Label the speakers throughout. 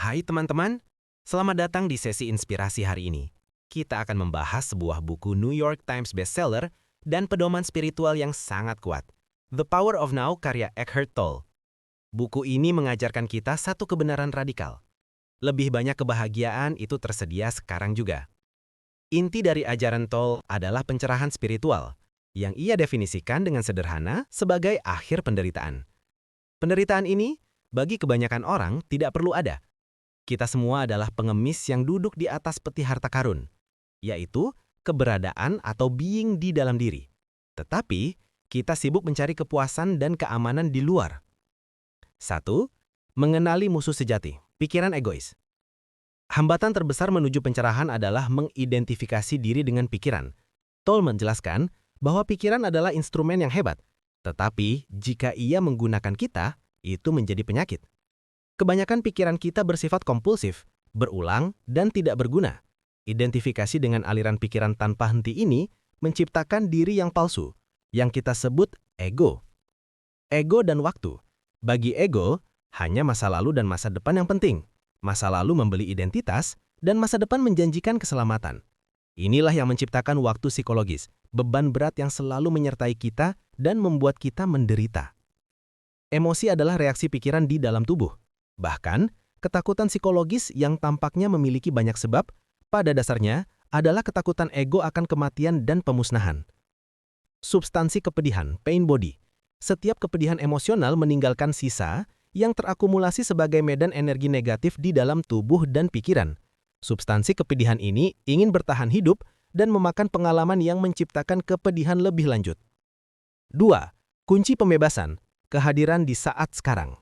Speaker 1: Hai teman-teman, selamat datang di sesi inspirasi hari ini. Kita akan membahas sebuah buku New York Times bestseller dan pedoman spiritual yang sangat kuat. The Power of Now karya Eckhart Tolle. Buku ini mengajarkan kita satu kebenaran radikal. Lebih banyak kebahagiaan itu tersedia sekarang juga. Inti dari ajaran Tolle adalah pencerahan spiritual, yang ia definisikan dengan sederhana sebagai akhir penderitaan. Penderitaan ini, bagi kebanyakan orang, tidak perlu ada. Kita semua adalah pengemis yang duduk di atas peti harta karun, yaitu keberadaan atau being di dalam diri. Tetapi, kita sibuk mencari kepuasan dan keamanan di luar. 1. Mengenali musuh sejati, pikiran egois. Hambatan terbesar menuju pencerahan adalah mengidentifikasi diri dengan pikiran. Tolle menjelaskan bahwa pikiran adalah instrumen yang hebat, tetapi jika ia menggunakan kita, itu menjadi penyakit. Kebanyakan pikiran kita bersifat kompulsif, berulang, dan tidak berguna. Identifikasi dengan aliran pikiran tanpa henti ini menciptakan diri yang palsu, yang kita sebut ego. Ego dan waktu. Bagi ego, hanya masa lalu dan masa depan yang penting. Masa lalu membeli identitas, dan masa depan menjanjikan keselamatan. Inilah yang menciptakan waktu psikologis, beban berat yang selalu menyertai kita dan membuat kita menderita. Emosi adalah reaksi pikiran di dalam tubuh. Bahkan, ketakutan psikologis yang tampaknya memiliki banyak sebab, pada dasarnya adalah ketakutan ego akan kematian dan pemusnahan. Substansi kepedihan, pain body. Setiap kepedihan emosional meninggalkan sisa yang terakumulasi sebagai medan energi negatif di dalam tubuh dan pikiran. Substansi kepedihan ini ingin bertahan hidup dan memakan pengalaman yang menciptakan kepedihan lebih lanjut. 2. Kunci pembebasan, kehadiran di saat sekarang.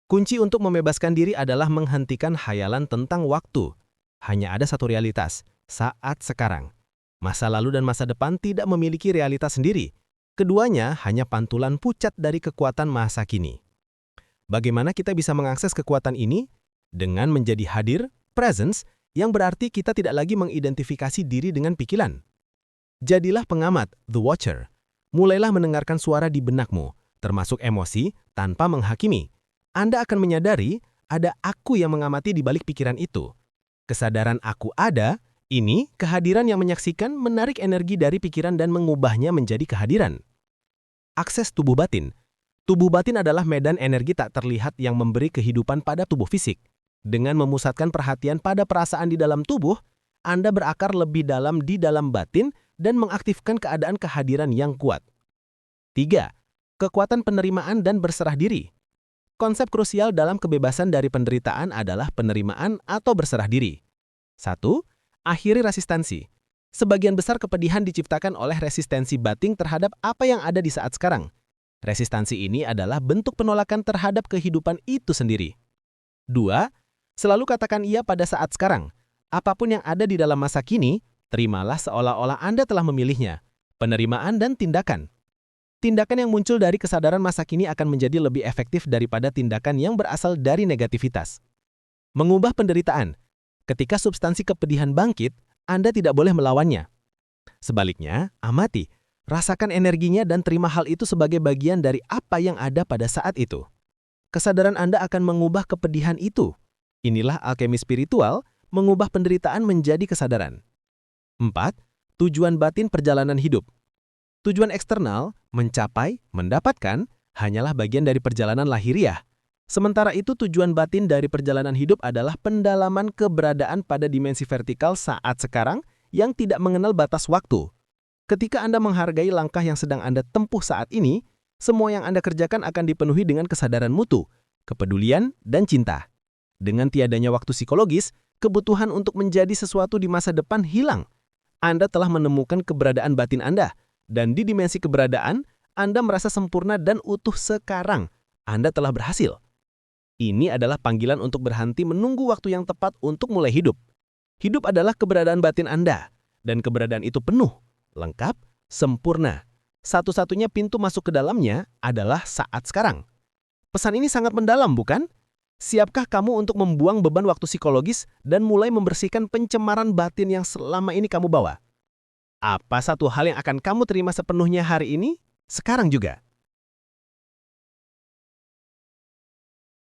Speaker 1: Kunci untuk membebaskan diri adalah menghentikan hayalan tentang waktu. Hanya ada satu realitas, saat sekarang. Masa lalu dan masa depan tidak memiliki realitas sendiri. Keduanya hanya pantulan pucat dari kekuatan masa kini. Bagaimana kita bisa mengakses kekuatan ini? Dengan menjadi hadir, presence, yang berarti kita tidak lagi mengidentifikasi diri dengan pikiran. Jadilah pengamat, the watcher. Mulailah mendengarkan suara di benakmu, termasuk emosi, tanpa menghakimi. Anda akan menyadari ada aku yang mengamati di balik pikiran itu. Kesadaran aku ada, ini kehadiran yang menyaksikan menarik energi dari pikiran dan mengubahnya menjadi kehadiran. Akses tubuh batin. Tubuh batin adalah medan energi tak terlihat yang memberi kehidupan pada tubuh fisik. Dengan memusatkan perhatian pada perasaan di dalam tubuh, Anda berakar lebih dalam di dalam batin dan mengaktifkan keadaan kehadiran yang kuat. 3. Kekuatan penerimaan dan berserah diri. Konsep krusial dalam kebebasan dari penderitaan adalah penerimaan atau berserah diri. 1. Akhiri resistansi. Sebagian besar kepedihan diciptakan oleh resistensi batin terhadap apa yang ada di saat sekarang. Resistansi ini adalah bentuk penolakan terhadap kehidupan itu sendiri. 2. Selalu katakan iya pada saat sekarang. Apapun yang ada di dalam masa kini, terimalah seolah-olah Anda telah memilihnya. Penerimaan dan tindakan. Tindakan yang muncul dari kesadaran masa kini akan menjadi lebih efektif daripada tindakan yang berasal dari negativitas. Mengubah penderitaan. Ketika substansi kepedihan bangkit, Anda tidak boleh melawannya. Sebaliknya, amati, rasakan energinya dan terima hal itu sebagai bagian dari apa yang ada pada saat itu. Kesadaran Anda akan mengubah kepedihan itu. Inilah alkemi spiritual, mengubah penderitaan menjadi kesadaran. 4. Tujuan batin perjalanan hidup. Tujuan eksternal, mencapai, mendapatkan, hanyalah bagian dari perjalanan lahiriah. Sementara itu tujuan batin dari perjalanan hidup adalah pendalaman keberadaan pada dimensi vertikal saat sekarang yang tidak mengenal batas waktu. Ketika Anda menghargai langkah yang sedang Anda tempuh saat ini, semua yang Anda kerjakan akan dipenuhi dengan kesadaran mutu, kepedulian, dan cinta. Dengan tiadanya waktu psikologis, kebutuhan untuk menjadi sesuatu di masa depan hilang. Anda telah menemukan keberadaan batin Anda. Dan di dimensi keberadaan, Anda merasa sempurna dan utuh sekarang. Anda telah berhasil. Ini adalah panggilan untuk berhenti menunggu waktu yang tepat untuk mulai hidup. Hidup adalah keberadaan batin Anda. Dan keberadaan itu penuh, lengkap, sempurna. Satu-satunya pintu masuk ke dalamnya adalah saat sekarang. Pesan ini sangat mendalam, bukan? Siapkah kamu untuk membuang beban waktu psikologis dan mulai membersihkan pencemaran batin yang selama ini kamu bawa? Apa satu hal yang akan kamu terima sepenuhnya hari ini? Sekarang juga.